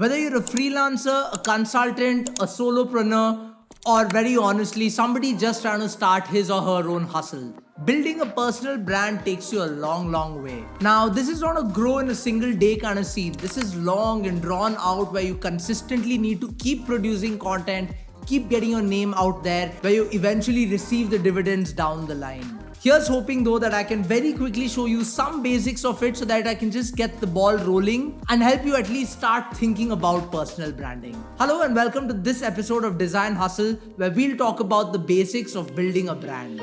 Whether you're a freelancer, a consultant, a solopreneur, or very honestly, somebody just trying to start his or her own hustle, building a personal brand takes you a long, long way. Now, this is not a grow in a single day kind of scene. This is long and drawn out where you consistently need to keep producing content, keep getting your name out there, where you eventually receive the dividends down the line. Here's hoping though that I can very quickly show you some basics of it so that I can just get the ball rolling and help you at least start thinking about personal branding. Hello and welcome to this episode of Design Hustle, where we'll talk about the basics of building a brand.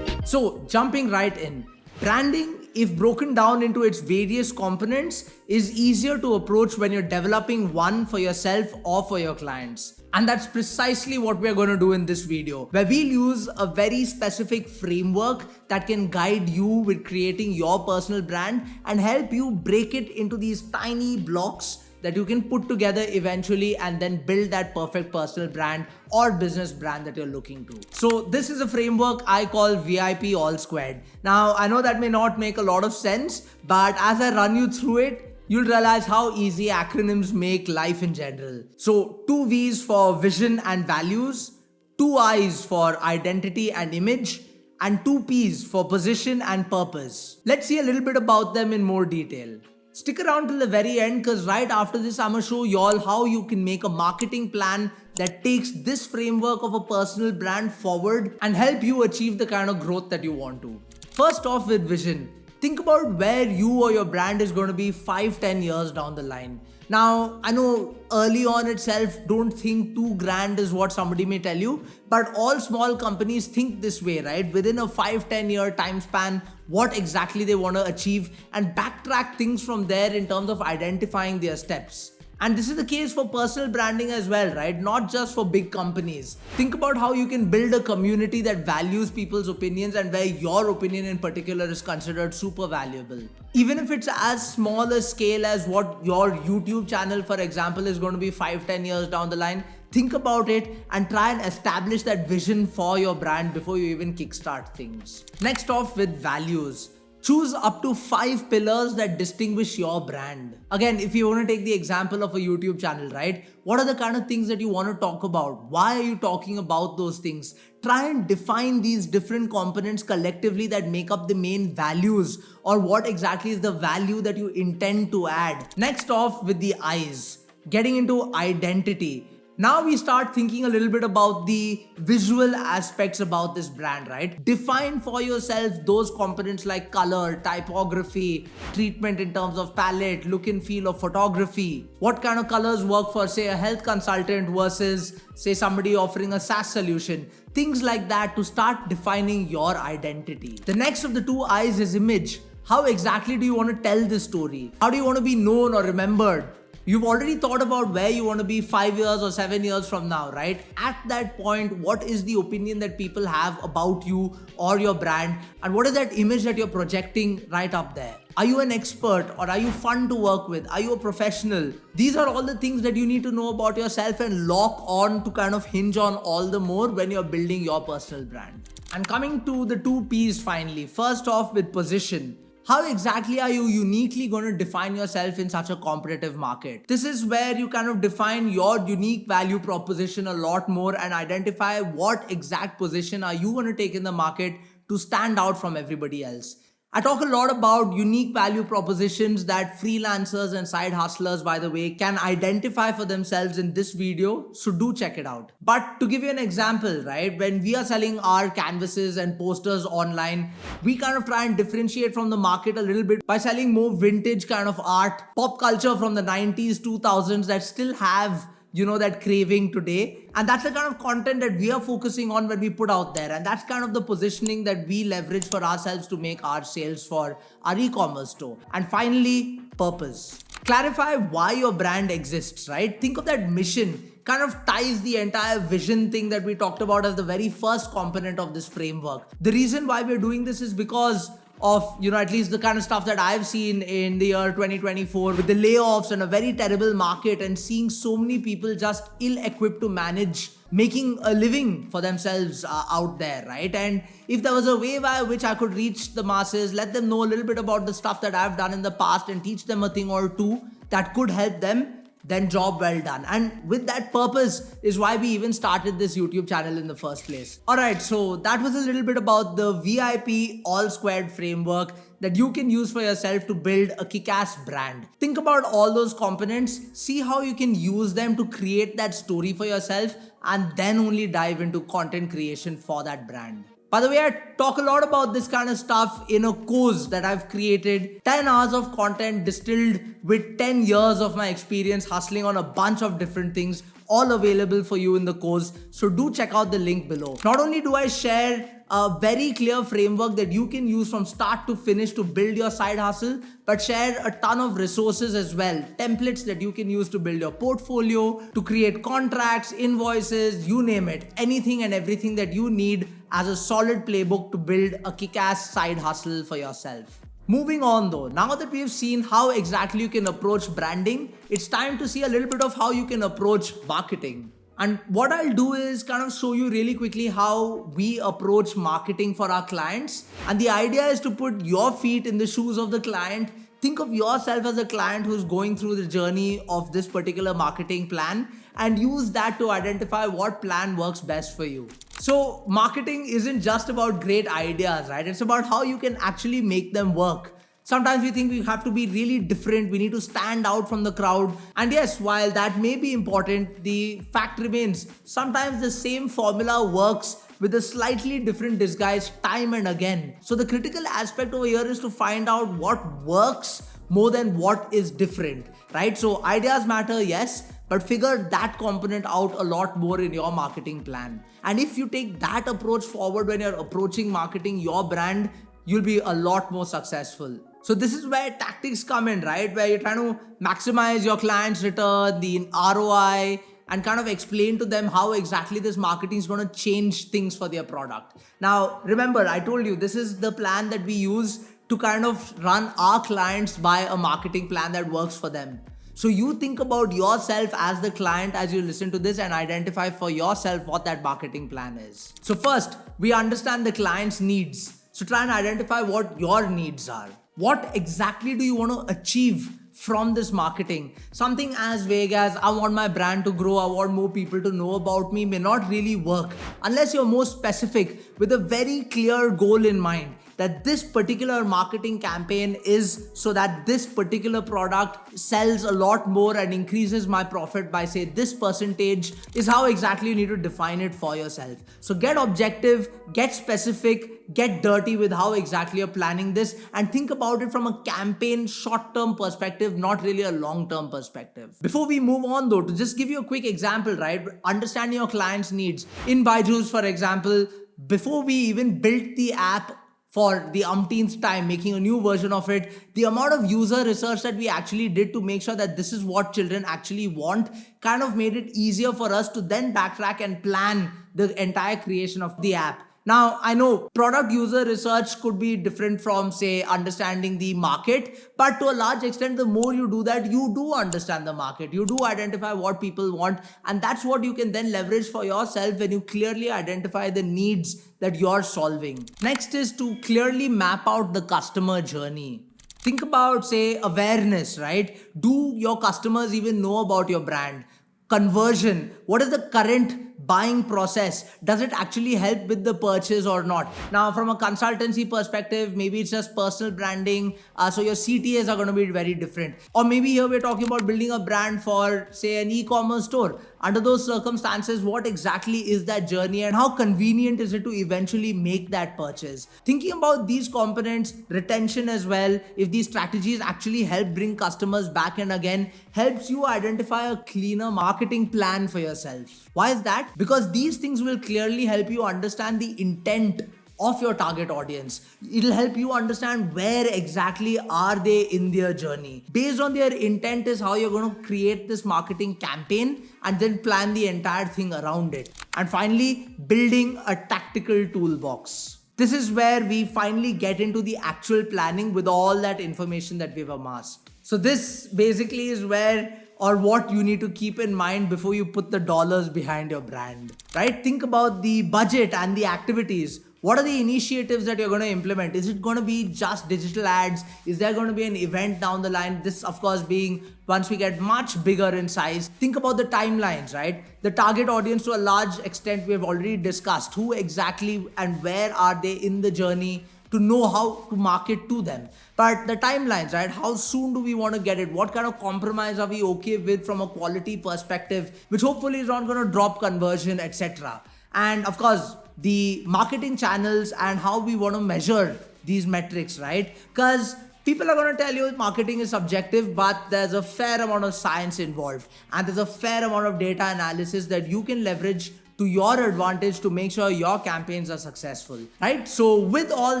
So, jumping right in, branding, if broken down into its various components, is easier to approach when you're developing one for yourself or for your clients. And that's precisely what we're going to do in this video, where we'll use a very specific framework that can guide you with creating your personal brand and help you break it into these tiny blocks that you can put together eventually and then build that perfect personal brand or business brand that you're looking to. So this is a framework I call VIP All Squared. Now, I know that may not make a lot of sense, but as I run you through it, you'll realize how easy acronyms make life in general. So 2 V's for vision and values, 2 I's for identity and image, and 2 P's for position and purpose. Let's see a little bit about them in more detail. Stick around till the very end, because right after this I'm going to show y'all how you can make a marketing plan that takes this framework of a personal brand forward and help you achieve the kind of growth that you want to. First off, with vision. Think about where you or your brand is going to be 5-10 years down the line. Now, I know early on itself, don't think too grand is what somebody may tell you, but all small companies think this way, right? Within a 5-10 year time span, what exactly they want to achieve and backtrack things from there in terms of identifying their steps. And this is the case for personal branding as well, right? Not just for big companies. Think about how you can build a community that values people's opinions and where your opinion in particular is considered super valuable. Even if it's as small a scale as what your YouTube channel, for example, is going to be 5-10 years down the line, think about it and try and establish that vision for your brand before you even kickstart things. Next off, with values. Choose up to 5 pillars that distinguish your brand. Again, if you want to take the example of a YouTube channel, right? What are the kind of things that you want to talk about? Why are you talking about those things? Try and define these different components collectively that make up the main values, or what exactly is the value that you intend to add. Next off, with the I's, getting into identity. Now we start thinking a little bit about the visual aspects about this brand, right? Define for yourself those components like color, typography, treatment in terms of palette, look and feel of photography. What kind of colors work for, say, a health consultant versus, say, somebody offering a SaaS solution. Things like that to start defining your identity. The next of the 2 I's is image. How exactly do you want to tell this story? How do you want to be known or remembered? You've already thought about where you want to be 5 years or 7 years from now, right? At that point, what is the opinion that people have about you or your brand? And what is that image that you're projecting right up there? Are you an expert, or are you fun to work with? Are you a professional? These are all the things that you need to know about yourself and lock on to kind of hinge on all the more when you're building your personal brand. And coming to the 2 P's finally. First off, with position. How exactly are you uniquely going to define yourself in such a competitive market? This is where you kind of define your unique value proposition a lot more and identify what exact position are you going to take in the market to stand out from everybody else. I talk a lot about unique value propositions that freelancers and side hustlers, by the way, can identify for themselves in this video, so do check it out. But to give you an example, right, when we are selling our canvases and posters online, we kind of try and differentiate from the market a little bit by selling more vintage kind of art, pop culture from the 90s, 2000s that still have that craving today. And that's the kind of content that we are focusing on when we put out there. And that's kind of the positioning that we leverage for ourselves to make our sales for our e-commerce store. And finally, purpose. Clarify why your brand exists, right? Think of that mission. Kind of ties the entire vision thing that we talked about as the very first component of this framework. The reason why we're doing this is because of, at least the kind of stuff that I've seen in the year 2024 with the layoffs and a very terrible market and seeing so many people just ill-equipped to manage making a living for themselves out there, right? And if there was a way by which I could reach the masses, let them know a little bit about the stuff that I've done in the past and teach them a thing or two that could help them, then job well done. And with that purpose is why we even started this YouTube channel in the first place. Alright, so that was a little bit about the VIP all squared framework that you can use for yourself to build a kick-ass brand. Think about all those components, see how you can use them to create that story for yourself, and then only dive into content creation for that brand. By the way, I talk a lot about this kind of stuff in a course that I've created, 10 hours of content distilled with 10 years of my experience hustling on a bunch of different things, all available for you in the course. So do check out the link below. Not only do I share a very clear framework that you can use from start to finish to build your side hustle, but share a ton of resources as well, templates that you can use to build your portfolio, to create contracts, invoices, you name it, anything and everything that you need as a solid playbook to build a kick-ass side hustle for yourself. Moving on though, now that we've seen how exactly you can approach branding, it's time to see a little bit of how you can approach marketing. And what I'll do is kind of show you really quickly how we approach marketing for our clients. And the idea is to put your feet in the shoes of the client. Think of yourself as a client who's going through the journey of this particular marketing plan and use that to identify what plan works best for you. So marketing isn't just about great ideas, right? It's about how you can actually make them work. Sometimes we think we have to be really different, we need to stand out from the crowd. And yes, while that may be important, the fact remains, sometimes the same formula works with a slightly different disguise time and again. So the critical aspect over here is to find out what works more than what is different, right? So ideas matter, yes, but figure that component out a lot more in your marketing plan. And if you take that approach forward when you're approaching marketing your brand, you'll be a lot more successful. So this is where tactics come in, right? Where you're trying to maximize your client's return, the ROI, and kind of explain to them how exactly this marketing is going to change things for their product. Now, remember, I told you this is the plan that we use to kind of run our clients by a marketing plan that works for them. So you think about yourself as the client as you listen to this and identify for yourself what that marketing plan is. So first, we understand the client's needs. So try and identify what your needs are. What exactly do you want to achieve from this marketing? Something as vague as I want my brand to grow, I want more people to know about me may not really work unless you're more specific with a very clear goal in mind. That this particular marketing campaign is so that this particular product sells a lot more and increases my profit by say this percentage is how exactly you need to define it for yourself. So get objective, get specific, get dirty with how exactly you're planning this and think about it from a campaign short-term perspective, not really a long-term perspective. Before we move on though, to just give you a quick example, right? Understanding your client's needs. In Byju's, for example, before we even built the app, for the umpteenth time, making a new version of it, the amount of user research that we actually did to make sure that this is what children actually want kind of made it easier for us to then backtrack and plan the entire creation of the app. Now, I know product user research could be different from, say, understanding the market, but to a large extent, the more you do that, you do understand the market. You do identify what people want, and that's what you can then leverage for yourself when you clearly identify the needs that you're solving. Next is to clearly map out the customer journey. Think about, say, awareness, right? Do your customers even know about your brand? Conversion, what is the current buying process? Does it actually help with the purchase or not? Now, from a consultancy perspective, maybe it's just personal branding. So your CTAs are going to be very different. Or maybe here we're talking about building a brand for, say, an e-commerce store. Under those circumstances, what exactly is that journey and how convenient is it to eventually make that purchase? Thinking about these components, retention as well, if these strategies actually help bring customers back and again, helps you identify a cleaner marketing plan for yourself. Why is that? Because these things will clearly help you understand the intent of your target audience. It'll help you understand where exactly are they in their journey. Based on their intent is how you're going to create this marketing campaign and then plan the entire thing around it. And finally, building a tactical toolbox. This is where we finally get into the actual planning with all that information that we've amassed. So this basically is where or what you need to keep in mind before you put the dollars behind your brand, right? Think about the budget and the activities. What are the initiatives that you're going to implement? Is it going to be just digital ads? Is there going to be an event down the line? This, of course, being once we get much bigger in size. Think about the timelines, right? The target audience to a large extent we have already discussed. Who exactly and where are they in the journey to know how to market to them? But the timelines, right? How soon do we want to get it? What kind of compromise are we okay with from a quality perspective, which hopefully is not going to drop conversion, etc. And of course, the marketing channels and how we want to measure these metrics, right? Because people are going to tell you marketing is subjective, but there's a fair amount of science involved, and there's a fair amount of data analysis that you can leverage to your advantage to make sure your campaigns are successful, right? So with all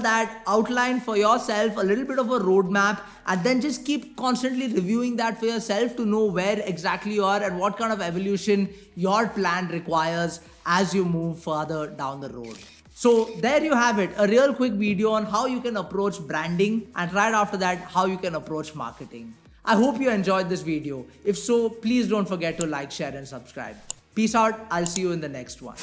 that, outline for yourself a little bit of a roadmap, and then just keep constantly reviewing that for yourself to know where exactly you are and what kind of evolution your plan requires as you move further down the road. So there you have it, a real quick video on how you can approach branding, and right after that, how you can approach marketing. I hope you enjoyed this video. If so, please don't forget to like, share, and subscribe. Peace out. I'll see you in the next one.